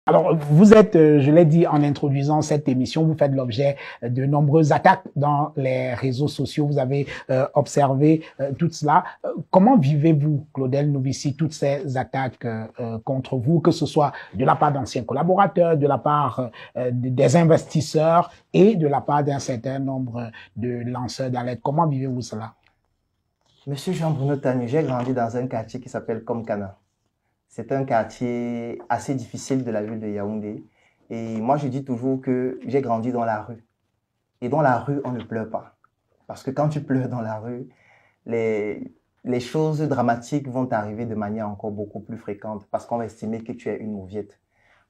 Alors, vous êtes, je l'ai dit en introduisant cette émission, vous faites l'objet de nombreuses attaques dans les réseaux sociaux. Vous avez observé tout cela. Comment vivez-vous, Claudel Noubissi, toutes ces attaques contre vous, que ce soit de la part d'anciens collaborateurs, de la part des investisseurs et de la part d'un certain nombre de lanceurs d'alerte? Comment vivez-vous cela? Monsieur Jean-Bruno Tani, j'ai grandi dans un quartier qui s'appelle Komkana. C'est un quartier assez difficile de la ville de Yaoundé. Et moi, je dis toujours que j'ai grandi dans la rue. Et dans la rue, on ne pleure pas. Parce que quand tu pleures dans la rue, les choses dramatiques vont t'arriver de manière encore beaucoup plus fréquente parce qu'on va estimer que tu es une mauviette.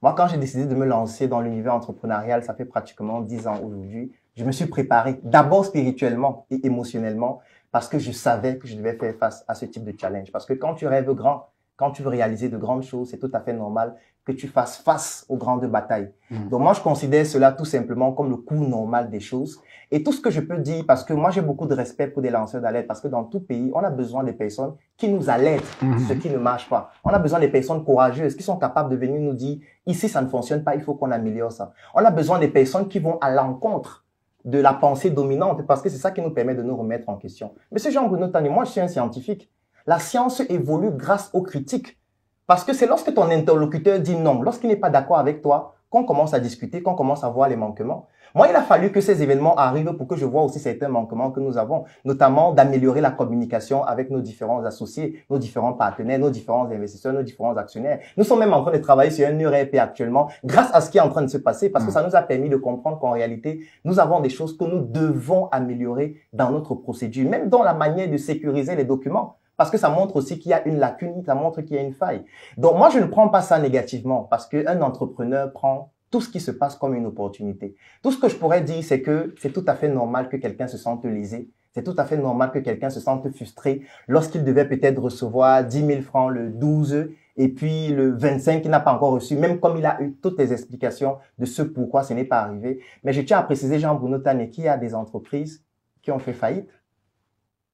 Moi, quand j'ai décidé de me lancer dans l'univers entrepreneurial, ça fait pratiquement 10 ans aujourd'hui, je me suis préparé d'abord spirituellement et émotionnellement parce que je savais que je devais faire face à ce type de challenge. Parce que quand tu rêves grand, quand tu veux réaliser de grandes choses, c'est tout à fait normal que tu fasses face aux grandes batailles. Donc moi, je considère cela tout simplement comme le cours normal des choses. Et tout ce que je peux dire, parce que moi, j'ai beaucoup de respect pour des lanceurs d'alerte, parce que dans tout pays, on a besoin des personnes qui nous alertent ce qui ne marche pas. On a besoin des personnes courageuses qui sont capables de venir nous dire, ici, ça ne fonctionne pas, il faut qu'on améliore ça. On a besoin des personnes qui vont à l'encontre de la pensée dominante, parce que c'est ça qui nous permet de nous remettre en question. Monsieur Jean-Bruno Tani, moi, je suis un scientifique. La science évolue grâce aux critiques. Parce que c'est lorsque ton interlocuteur dit non, lorsqu'il n'est pas d'accord avec toi, qu'on commence à discuter, qu'on commence à voir les manquements. Moi, il a fallu que ces événements arrivent pour que je vois aussi certains manquements que nous avons, notamment d'améliorer la communication avec nos différents associés, nos différents partenaires, nos différents investisseurs, nos différents actionnaires. Nous sommes même en train de travailler sur un ERP actuellement, grâce à ce qui est en train de se passer, parce que ça nous a permis de comprendre qu'en réalité, nous avons des choses que nous devons améliorer dans notre procédure, même dans la manière de sécuriser les documents. Parce que ça montre aussi qu'il y a une lacune, ça montre qu'il y a une faille. Donc moi, je ne prends pas ça négativement parce qu'un entrepreneur prend tout ce qui se passe comme une opportunité. Tout ce que je pourrais dire, c'est que c'est tout à fait normal que quelqu'un se sente lésé. C'est tout à fait normal que quelqu'un se sente frustré lorsqu'il devait peut-être recevoir 10 000 francs le 12 et puis le 25 qu'il n'a pas encore reçu, même comme il a eu toutes les explications de ce pourquoi ce n'est pas arrivé. Mais je tiens à préciser, Jean-Bruno Tani, qu'il y a des entreprises qui ont fait faillite.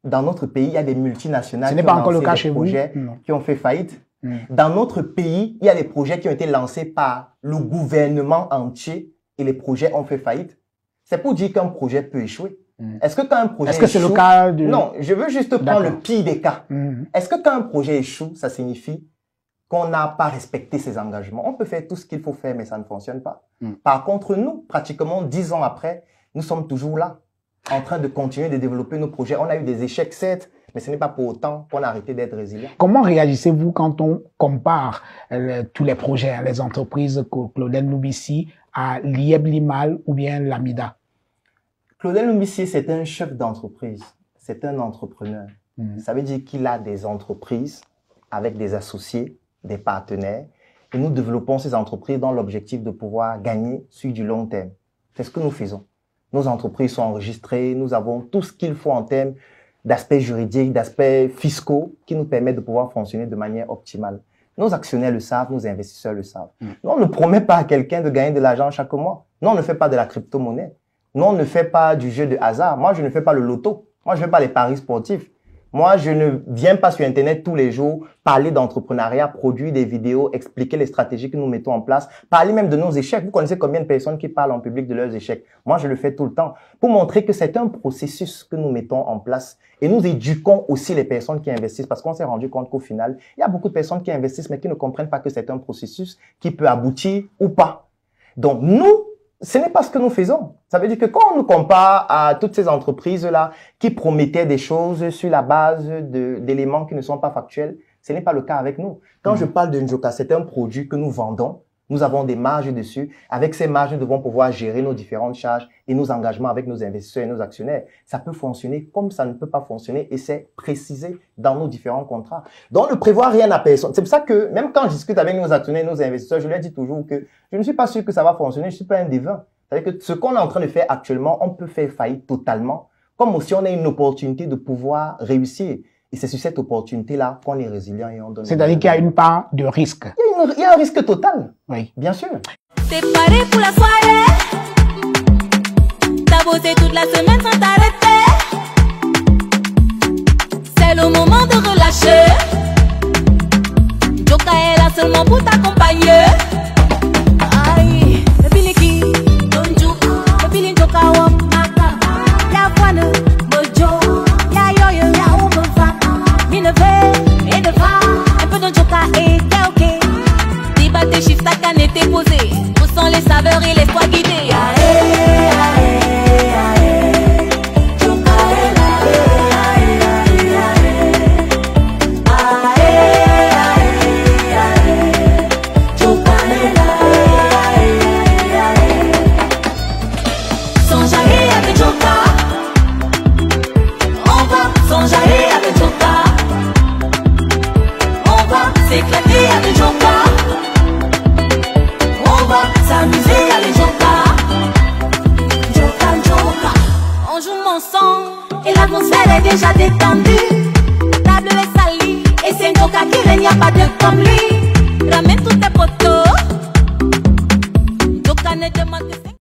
Dans notre pays, il y a des multinationales Ce n'est pas encore le cas chez vous, qui ont fait faillite. Dans notre pays, il y a des projets qui ont été lancés par le gouvernement entier et les projets ont fait faillite. C'est pour dire qu'un projet peut échouer. Est-ce que quand un projet échoue... Est-ce que c'est le cas de... Non, je veux juste prendre le pire des cas. Est-ce que quand un projet échoue, ça signifie qu'on n'a pas respecté ses engagements? On peut faire tout ce qu'il faut faire, mais ça ne fonctionne pas. Par contre, nous, pratiquement 10 ans après, nous sommes toujours là, en train de continuer de développer nos projets. On a eu des échecs, certes, mais ce n'est pas pour autant qu'on a arrêté d'être résilient. Comment réagissez-vous quand on compare tous les projets, les entreprises, Claudel Noubissi, à l'IEB Limal ou bien l'Amida? Claudel Noubissi, c'est un chef d'entreprise. C'est un entrepreneur. Ça veut dire qu'il a des entreprises avec des associés, des partenaires. Et nous développons ces entreprises dans l'objectif de pouvoir gagner sur du long terme. C'est ce que nous faisons. Nos entreprises sont enregistrées, nous avons tout ce qu'il faut en termes d'aspects juridiques, d'aspects fiscaux qui nous permettent de pouvoir fonctionner de manière optimale. Nos actionnaires le savent, nos investisseurs le savent. Nous, on ne promet pas à quelqu'un de gagner de l'argent chaque mois. Nous, on ne fait pas de la crypto-monnaie. Nous, on ne fait pas du jeu de hasard. Moi, je ne fais pas le loto. Moi, je ne fais pas les paris sportifs. Moi, je ne viens pas sur Internet tous les jours parler d'entrepreneuriat, produire des vidéos, expliquer les stratégies que nous mettons en place, parler même de nos échecs. Vous connaissez combien de personnes qui parlent en public de leurs échecs? Moi, je le fais tout le temps pour montrer que c'est un processus que nous mettons en place et nous éduquons aussi les personnes qui investissent parce qu'on s'est rendu compte qu'au final, il y a beaucoup de personnes qui investissent mais qui ne comprennent pas que c'est un processus qui peut aboutir ou pas. Donc, nous, ce n'est pas ce que nous faisons. Ça veut dire que quand on nous compare à toutes ces entreprises-là qui promettaient des choses sur la base d'éléments qui ne sont pas factuels, ce n'est pas le cas avec nous. Quand je parle de Njoka, c'est un produit que nous vendons. Nous avons des marges dessus. Avec ces marges, nous devons pouvoir gérer nos différentes charges et nos engagements avec nos investisseurs et nos actionnaires. Ça peut fonctionner comme ça ne peut pas fonctionner et c'est précisé dans nos différents contrats. Donc, ne prévoir rien à personne. C'est pour ça que même quand je discute avec nos actionnaires et nos investisseurs, je leur dis toujours que je ne suis pas sûr que ça va fonctionner. Je ne suis pas un devin. C'est-à-dire que ce qu'on est en train de faire actuellement, on peut faire faillite totalement, comme aussi on a une opportunité de pouvoir réussir. Et c'est sur cette opportunité-là qu'on est résilient et on donne... C'est-à-dire qu'il y a une part de risque. Il y a un risque total. Oui. Bien sûr. T'es paré pour la soirée. T'as bossé toute la semaine sans t'arrêter. C'est le moment de relâcher. Joka est là seulement pour t'accompagner. Jokan était posé. Où sont les saveurs et les toits guidés? S'éclater avec Joka, on va s'amuser avec Joka. Joka, Joka. On joue mon son et l'atmosphère est déjà détendue. Table est salie et c'est Joka qui règne, y a pas de comme lui. Ramène tous tes potos. Joka ne demande que